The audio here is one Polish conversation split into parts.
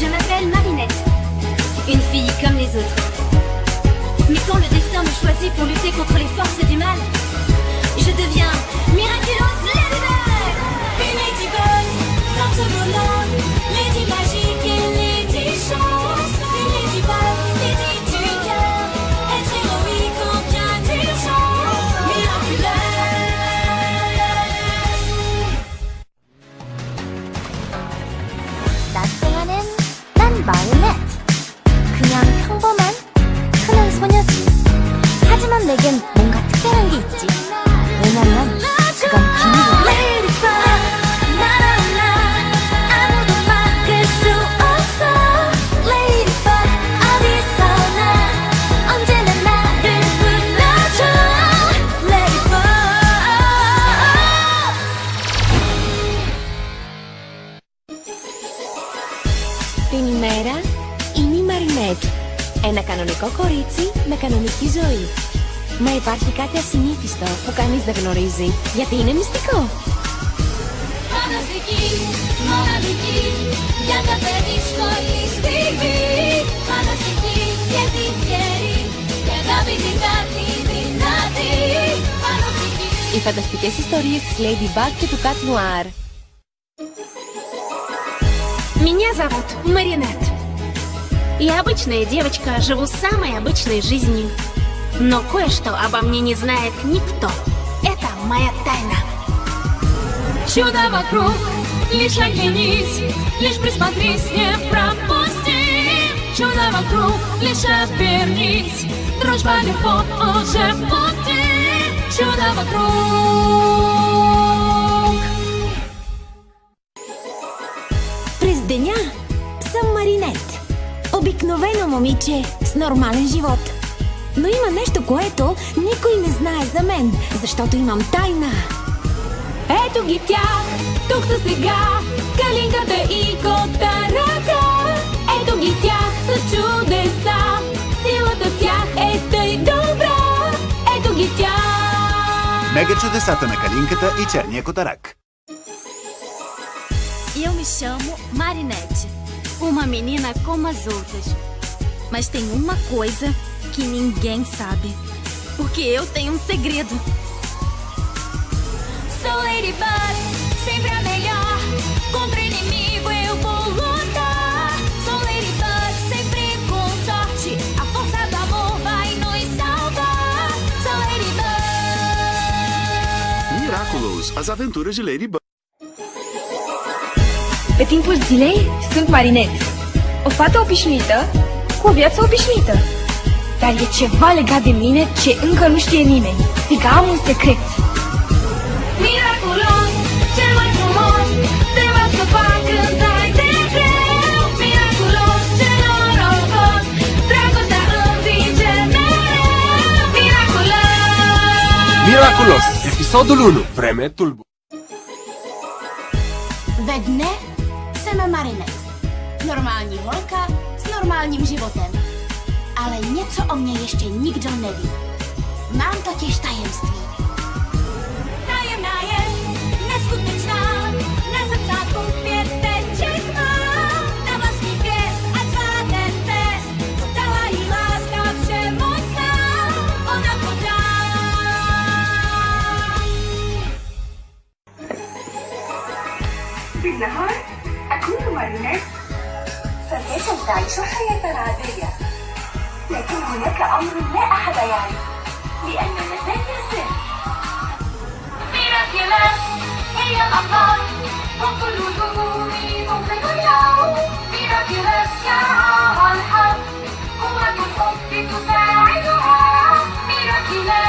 Je m'appelle Marinette, une fille comme les autres. Mais quand le destin me choisit pour lutter contre les forces du mal, je deviens miraculeuse Ladybug. Une Ladybug, force volante, Lady magique et Lady chance. Une Ladybug, Lady du cœur, être héroïque en bien d'urgence, miraculeuse. 나 땡아는 난 마리넷. 그냥 평범한 흔한 소녀지. 하지만 내겐 뭔가 특별한 게 있지. 왜냐면 그건 비밀이야. 아무도 막을 수 없어. Ladybug 어디서나 언제나 나를 불러줘. Ladybug. Καλημέρα, είμαι η Μαρινέτ. Ένα κανονικό κορίτσι με κανονική ζωή. Μα υπάρχει κάτι ασυνήθιστο που κανείς δεν γνωρίζει, γιατί είναι μυστικό. Μοναδική, μοναδική, για κάθε δύσκολη στιγμή. Φανταστική και τυχερή, και αγάπη την κάτι δυνατή. Φανταστική. Οι φανταστικές ιστορίες της Ladybug και του Cat Noir. Меня зовут Маринет. Я обычная девочка, живу самой обычной жизнью. Но кое-что обо мне не знает никто. Это моя тайна. Чудо вокруг, лишь оглянись, лишь присмотрись, не пропусти. Чудо вокруг, лишь обернись, дружба легко уже в пути. Чудо вокруг. През деня съм Маринет. Обикновено момиче с нормален живот. Но има нещо, което никой не знае за мен, защото имам тайна. Ето ги тях, тук са сега, Калинката и Котарaka. Ето ги тях с чудеса, силата в тях е тъй добра. Ето ги тях. Мега чудесата на Калинката и черния котарак. Eu me chamo Marinette, uma menina como as outras. Mas tem uma coisa que ninguém sabe, porque eu tenho um segredo. Sou Ladybug, sempre a melhor, contra inimigo eu vou lutar. Sou Ladybug, sempre com sorte, a força do amor vai nos salvar. Sou Ladybug. Miraculous, as aventuras de Ladybug. Pe timpul zilei sunt Marinette, o fată obișnuită cu o viață obișnuită. Dar e ceva legat de mine ce încă nu știe nimeni, fiindcă am un secret. Miraculos, cel mai frumos, te va scăpa când ai de greu. Miraculos, cel norocos, dragostea învinge mereu. Miraculos. Miraculos, episodul 1, vreme tulbure. Ve dne jsem Marinette. Normální holka s normálním životem. Ale něco o mě ještě nikdo neví. Mám totiž tajemství. Tajemná je, neskutečná, na zrcátku 5 teček má. Na vlastní pěst a zvá ten test, dala jí láska všemocná, ona podá. بالنهار أكون مارينيت، فكيف تعيش حياة عادية، لكن هناك أمر لا أحد يعرف، لأن ذلك سر. Miraculous, هي الأبطال، وكل ظهوري ممكن اليوم. Miraculous يرعاها الحظ، قوة الحب تساعدها. Miraculous.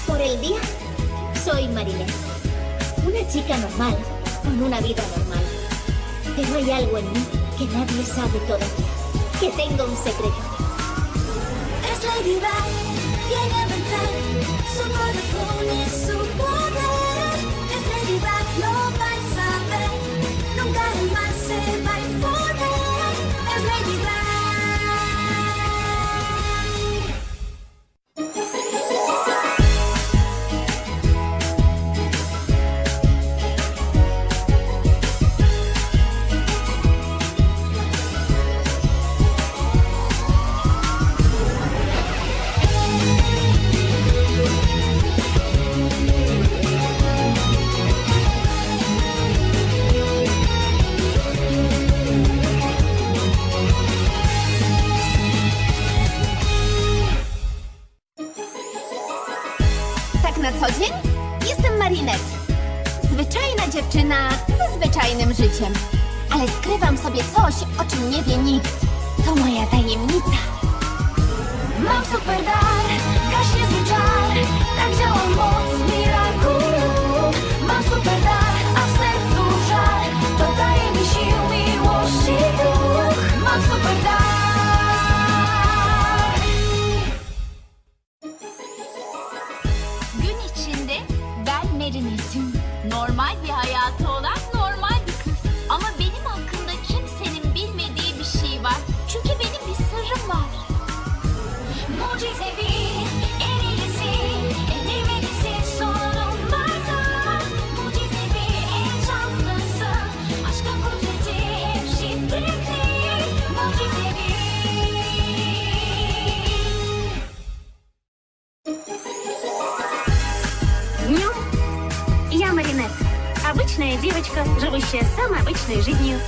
Por el día, soy Marinette, una chica normal, con una vida normal. Pero hay algo en mí que nadie sabe todavía, que tengo un secreto. Es Ladybug, viene a vencer, su corazón es su poder. Es Ladybug, lo vais a ver, nunca más se va a imponer. Es Ladybug. zwyczajna dziewczyna ze zwyczajnym życiem. Ale skrywam sobie coś, o czym nie wie nikt. To moja tajemnica. Mam super dar, gaśnie zły czar, tak działa moc Miraculum. Mam super dar, a w sercu żar, dodaje mi sił, miłości duch. Mam super dar. Gün içinde ben Marinette'im. Normal bir hayatı olan normal bir kız. Ama benim hakkında kimsenin bilmediği bir şey var. Çünkü benim bir sırrım var. Mucizevi, en iyisi, en iyisi sonunda. Mucizevi, en şanslısı, aşkın kudreti hep şiddetli. Mucizevi. Ну, я Маринет. Обычная девочка, живущая самой обычной жизнью.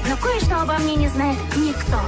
Но кое-что обо мне не знает никто.